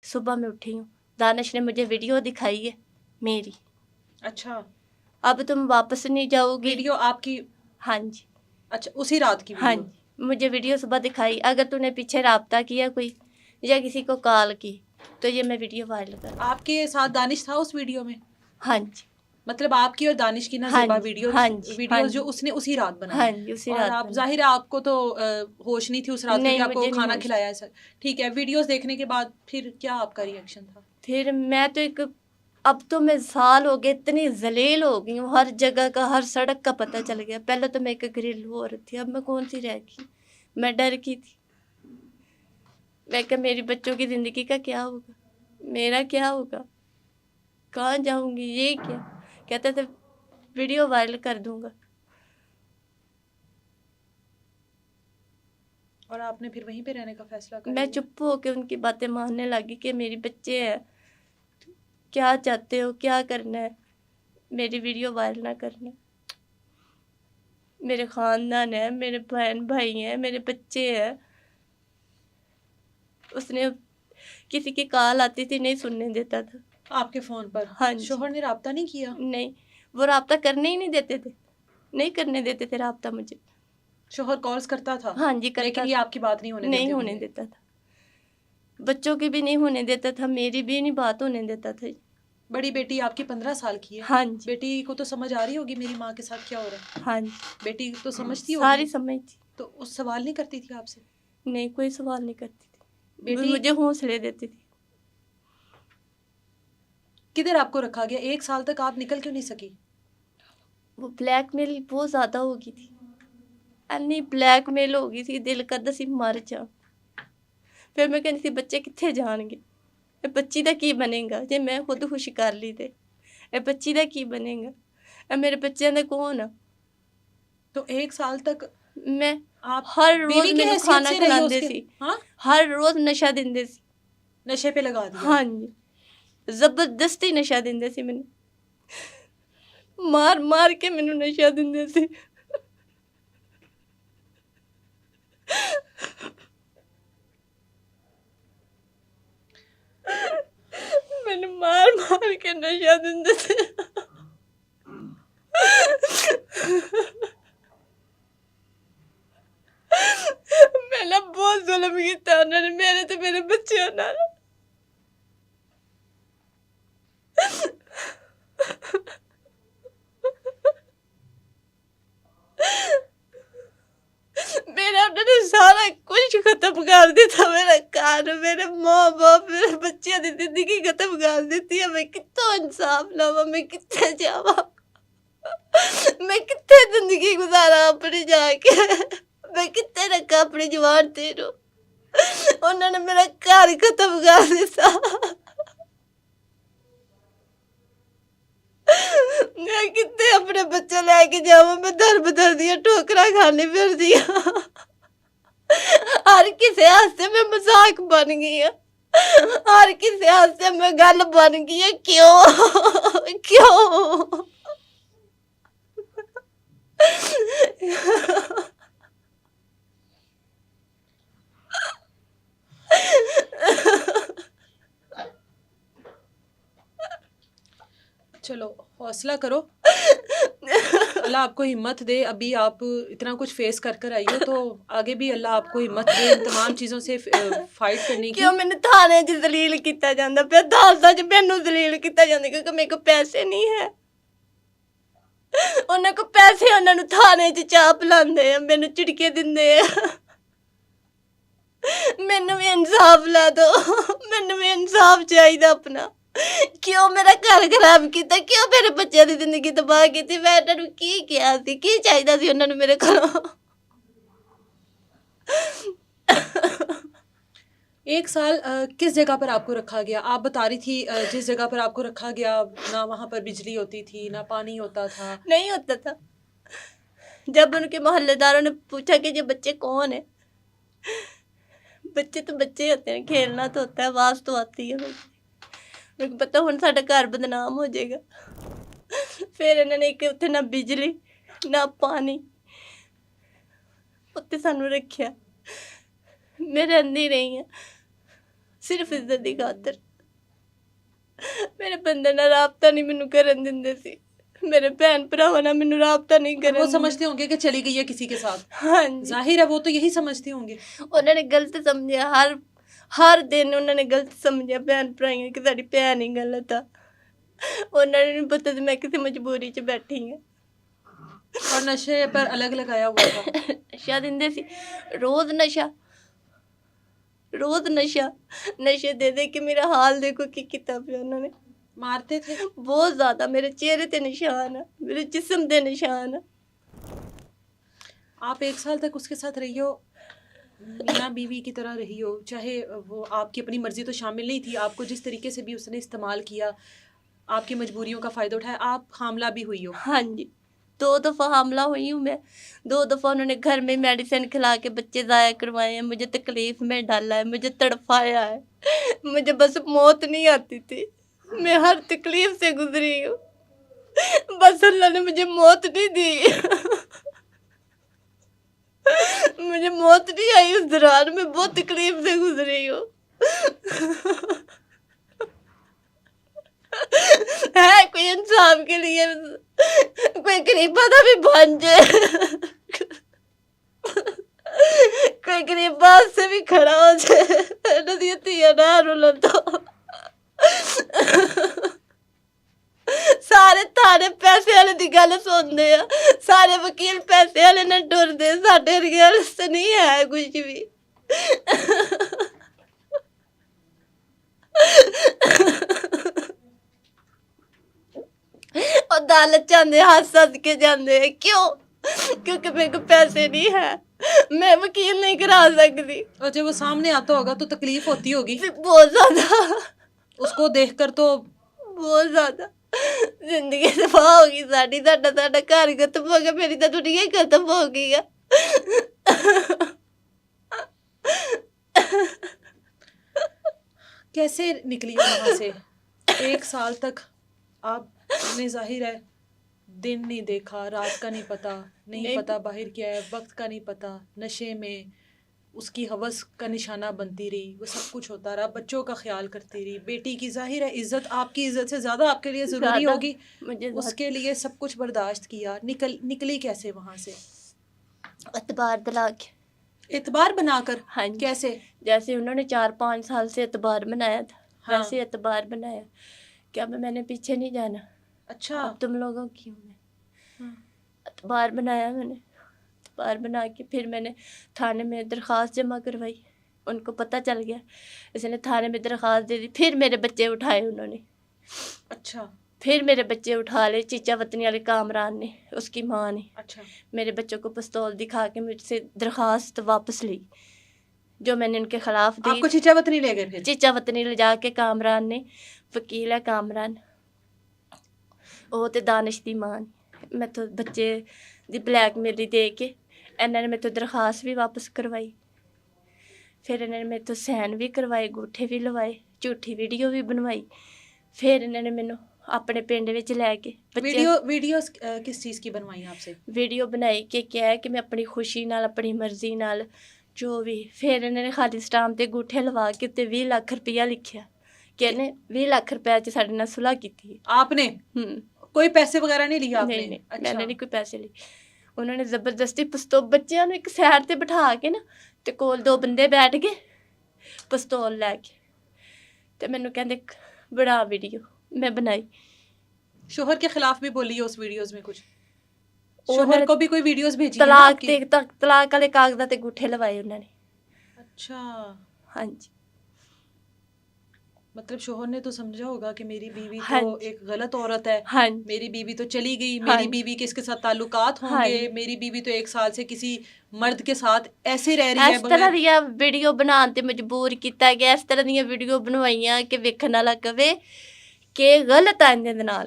सुबह मैं उठी हूँ, दानिश ने मुझे वीडियो दिखाई है मेरी। अच्छा, अब तुम वापस नहीं जाओगी। वीडियो आपकी? हाँ जी। अच्छा, उसी रात की हाँ वीडियो? जी, मुझे वीडियो सुबह दिखाई। अगर तूने पीछे राब्ता किया कोई या किसी को कॉल की तो ये मैं वीडियो वायरल कर। आपके साथ दानिश था उस वीडियो में? हाँ जी। मतलब आपकी और दानिश की ना हाँ ज़ेबा जी। वीडियोस हाँ जी। हाँ वीडियोस जो जी। उसने उसी रात बनाई। हाँ जी, उसी और रात आप बना। जाहिर है आपको तो होश नहीं थी उस रात, क्योंकि नहीं, आपको मुझे नहीं खाना होश खिलाया ऐसा। ठीक है, वीडियोस देखने के बाद फिर क्या आपका रिएक्शन था? फिर मैं तो एक, अब तो मैं साल हो गए इतनी जलील हो गई हूँ, हर जगह का हर सड़क का पता चल गया। पहले तो मैं एक घरेलू औरत थी, अब मैं कौन सी रह गई। मैं डर की थी। मैं क्या मेरी बच्चों की ज़िंदगी का क्या होगा, मेरा क्या होगा, कहाँ जाऊँगी, ये क्या। कहते थे वीडियो वायरल कर दूँगा। और आपने फिर वहीं पे रहने का फैसला कर मैं लिया? चुप होकर उनकी बातें मानने लगी कि मेरे बच्चे हैं, क्या चाहते हो, क्या करना है, मेरी वीडियो वायरल ना करना। मेरे ख़ानदान है, मेरे बहन भाई हैं, मेरे बच्चे हैं। उसने किसी की कॉल आती थी नहीं सुनने देता था। आपके फ़ोन पर? हाँ जी। शोहर ने राब्ता नहीं किया? नहीं, वो राब्ता करने ही नहीं देते थे, नहीं करने देते थे राब्ता मुझे। शोहर कॉल्स करता था? हाँ जी, करता लेकिन ये था। आपकी बात नहीं होने नहीं देते होने होंगे? देता था, बच्चों की भी नहीं होने देता था, मेरी भी नहीं बात होने देता था। बड़ी बेटी आपकी 15 साल की है? हाँ जी। बेटी को तो समझ आ रही होगी मेरी माँ के साथ क्या हो रहा है। हाँ जी, बेटी तो समझती होगी? सारी समझ थी। तो उस सवाल नहीं करती थी आपसे? नहीं, कोई सवाल नहीं करती थी, वो बेटी मुझे हौसले देती थी। किधर आपको रखा गया? 1 साल तक आप निकल क्यों नहीं सकी? वो ब्लैकमेल बहुत ज़्यादा हो गई थी, अन्नी ब्लैकमेल हो गई थी, दिल करदा सी मर जा। फिर मैं कहती थी बच्चे कित्थे जाणगे, ਇਹ ਬੱਚੀ ਦਾ ਕੀ ਬਣੇਗਾ ਜੇ ਮੈਂ ਖੁਦ ਖੁਸ਼ ਕਰ ਲਈ ਤੇ ਇਹ ਬੱਚੀ ਦਾ ਕੀ ਬਣੇਗਾ, ਇਹ ਮੇਰੇ ਬੱਚਿਆਂ ਦਾ ਕੌਣ ਆ। तो 1 साल तक मैं आप हर रोज़ बीवी की मैनू हैसियत खाना से रही खिलाते उसके? सी, हाँ? हर रोज़ नशा दिंदे सी। नशे पे लगा दिया? हाँ जी, ज़बरदस्ती नशा दिंदे सी मैनू, मार मार के मैनू नशा दिंदे सी। मैनू मार मार के नशा दिंदे सी। मैंने बहुत जुल्म किया उन्होंने मेरे ते मेरे बच्चों नाल। मेरा उन्होंने सारा कुछ खत्म कर दिता, मेरा घर, मेरे माँ बाप, मेरे बच्चों की जिंदगी खत्म कर दी है। मैं कित्थों इंसाफ लवा, मैं कित्थे जावा, मैं कित्थे जिंदगी गुजारा अपनी जाके, मैं कित्थे रखा अपनी जवान तेरू। उन्होंने मेरा घर खत्म कर दिता। मैं कितने अपने बच्चे लेके जावा, मैं दर बदर दिया ठोकरा खाने फिर दिया। हर किसी हादसे में मजाक बन गई है, हर किसी हादसे में गल बन गई है। क्यों क्यों। चलो हौसला करो, अल्लाह आपको हिम्मत दे। अभी आप इतना कुछ फेस कर कर आई हो, तो आगे भी अल्लाह आपको हिम्मत दे इन तमाम चीज़ों से फाइट करने की। क्यों मैंने थाने च दलील किया जाता पे, अदालतां च मैनू दलील किया जाता क्योंकि मेरे को पैसे नहीं है। उन्होंने को पैसे उन्होंने थाने च चाह पिलांदे आ, मैनू झिड़के दिंदे आ। मैनू भी इंसाफ ला दो, मैनू भी इंसाफ चाहिए अपना। क्यों मेरा घर खराब किया, क्यों मेरे बच्चों की जिंदगी तबाह की। मैं उन्होंने की किया सी, की चाहिए सी उन्होंने मेरे को। 1 साल किस जगह पर आपको रखा गया? आप बता रही थी जिस जगह पर आपको रखा गया ना वहाँ पर बिजली होती थी, ना पानी होता था। नहीं होता था। जब उनके मोहल्लेदारों ने पूछा कि ये बच्चे कौन है, बच्चे तो बच्चे होते हैं, खेलना तो होता है, आवाज़ तो आती है। मेरे को पता हुण साडा घर बदनाम हो जाएगा। फिर इन्होंने एक उत्थे ना बिजली ना पानी, उत्ते सानू रखिया। मैं रहिंदी रही हाँ ਸਿਰਫ ਇੱਜ਼ਤ ਦੀ ਖਾਤਰ। ਮੇਰੇ ਬੰਦੇ ਨਾਲ ਰਾਬਤਾ ਨਹੀਂ ਮੈਨੂੰ ਕਰਨ ਦਿੰਦੇ ਸੀ, मेरे बहन भरावां नाल मैनूं राबता नहीं करन। वो समझते होंगे कि चली गई है किसी के साथ। हाँ जाहिर है वो तो यही समझते होंगे। उन्होंने गलत समझा, हर दिन उन्होंने गलत समझा भैन भराइयां कि साडी भैन ही गलत आ। उन्होंने नहीं पता कि मैं किसी मजबूरी च बैठी हाँ। और नशे पर अलग लगाया हुआ था। नशा दिंदे सी, रोज़ नशा, रोज़ नशा, नशे दे दे के मेरा हाल देखो की किता पिया उन्होंने। मारते थे बहुत ज़्यादा, मेरे चेहरे ते निशान है, मेरे जिस्म ते निशान है। आप 1 साल तक उसके साथ रही हो, मियाँ बीवी की तरह रही हो, चाहे वो आपकी अपनी मर्जी तो शामिल नहीं थी, आपको जिस तरीके से भी उसने इस्तेमाल किया, आपकी मजबूरियों का फ़ायदा उठाया, आप हामला भी हुई हो। हाँ जी, 2 दफ़ा हामला हुई हूँ मैं। 2 दफ़ा उन्होंने घर में मेडिसिन खिला के बच्चे ज़ाया करवाए हैं, मुझे तकलीफ़ में डाला है, मुझे तड़पाया है। मुझे बस मौत नहीं आती थी, मैं हर तकलीफ़ से गुजरी हूँ, बस अल्लाह ने मुझे मौत नहीं दी। मुझे मौत नहीं आई उस दौरान, मैं बहुत तकलीफ़ से गुजरी हूँ। है कोई इंसाफ के लिए, कोई गरीबा का भी बन जाए, कोई गरीबा से भी खड़ा हो जाए, नदिया ना रुलन तो। सारे थाने पैसे वाले दी गल सुनते हैं, सारे वकील पैसे वाले ना डरते, साडे रियल से नहीं है कुछ भी। और अदालत जाते हंस के जाते हैं, क्यों? क्योंकि मेरे को पैसे नहीं है, मैं वकील नहीं करा सकती। और जब वो सामने आता होगा तो तकलीफ होती होगी बहुत ज़्यादा, उसको देखकर तो बहुत ज़्यादा। जिंदगी तबाह होगी साडी, साडा घर खत्म हो गया, मेरी तो दुनिया ही खत्म हो गई है। कैसे निकली वहाँ से? 1 साल तक आपने जाहिर है दिन नहीं देखा, रात का नहीं पता, नहीं पता बाहर क्या है, वक्त का नहीं पता, नशे में उसकी हवस का निशाना बनती रही, वो सब कुछ होता रहा, बच्चों का ख्याल करती रही, बेटी की जाहिर है इज्जत आपकी इज्जत से ज़्यादा आपके लिए ज़रूरी होगी, मुझे उसके लिए सब कुछ बर्दाश्त किया। निकली कैसे वहाँ से? एतबार दिला के, एतबार बनाकर। हाँ जी। कैसे? जैसे उन्होंने 4-5 साल से एतबार बनाया था, हाँ। वैसे एतबार बनाया कि अब मैंने पीछे नहीं जाना, अच्छा, अब तुम लोगों की हूँ मैं। हाँ। एतबार बनाया मैंने, एतबार बना के फिर मैंने थाने में दरख्वास्त जमा करवाई, उनको पता चल गया, इसने थाने में दरख्वास्त दे दी, फिर मेरे बच्चे उठाए उन्होंने। अच्छा, फिर मेरे बच्चे उठा ले चीचा वतनी वाले कामरान ने, उसकी माँ ने। अच्छा, मेरे बच्चों को पिस्तौल दिखा के मुझसे दरख्वास्त वापस ली जो मैंने उनके खिलाफ दी। आपको चीचा वतनी ले गए फिर? चीचा वतनी ले जाके कामरान ने, वकील है कामरान, वो तो दानिश दी मां ने, मैं तो बच्चे दी ब्लैकमेली दे के इन्होंने मेरे तो दरख्वास्त भी वापस करवाई, फिर इन्होंने मेरे तो सैन भी करवाए, अंगूठे भी लवाए, झूठी वीडियो भी बनवाई, फिर इन्होंने मैनू अपने पिंड विच लैके वीडियोस किस चीज़ की बनवाई आपसे? वीडियो बनाई कि क्या है कि मैं अपनी खुशी नाल, अपनी मर्जी नाल जो भी। फिर इन्होंने खाली स्टाम्प ते अंगूठे लवा के ते 20 लाख रुपया लिखिया कि इन्हें 20 लाख रुपया च साडे नाल सुलह कीती। आपने कोई पैसे वगैरह नहीं लिया आपने? नहीं, अच्छा। मैंने नहीं कोई पैसे लिए। उन्होंने जबरदस्ती पिस्तौल बच्चियां नूं एक साइड ते बिठा के ना ते कोल 2 बंदे बैठ गए पिस्तौल लैके ते मैनू कहंदे बना वीडियो, मैं बनाई। शोहर के खिलाफ भी बोली है उस वीडियोस में कुछ? उन्होंने शोहर को भी कोई वीडियोस भेजी है ना तलाक आपकी? तलाक वाले कागजात ते अंगूठे लवाए उन्होंने। अच्छा, हाँ जी, मतलब शोहर ने तो समझा होगा कि मेरी बीवी हाँ तो जी। एक गलत औरत है, हाँ जी, मेरी बीवी तो चली गई, हाँ मेरी जी। बीवी के इसके साथ ताल्लुकात हाँ होंगे, जी। मेरी बीवी तो 1 साल से किसी मर्द के साथ ऐसे रह रही है इस तरह बगैर। दियां वीडियो बनाने ते मजबूर किया गया, इस तरह दियां वीडियो बनवाइयां कि वेखण वाला कवे कि गलत है इहदे नाल।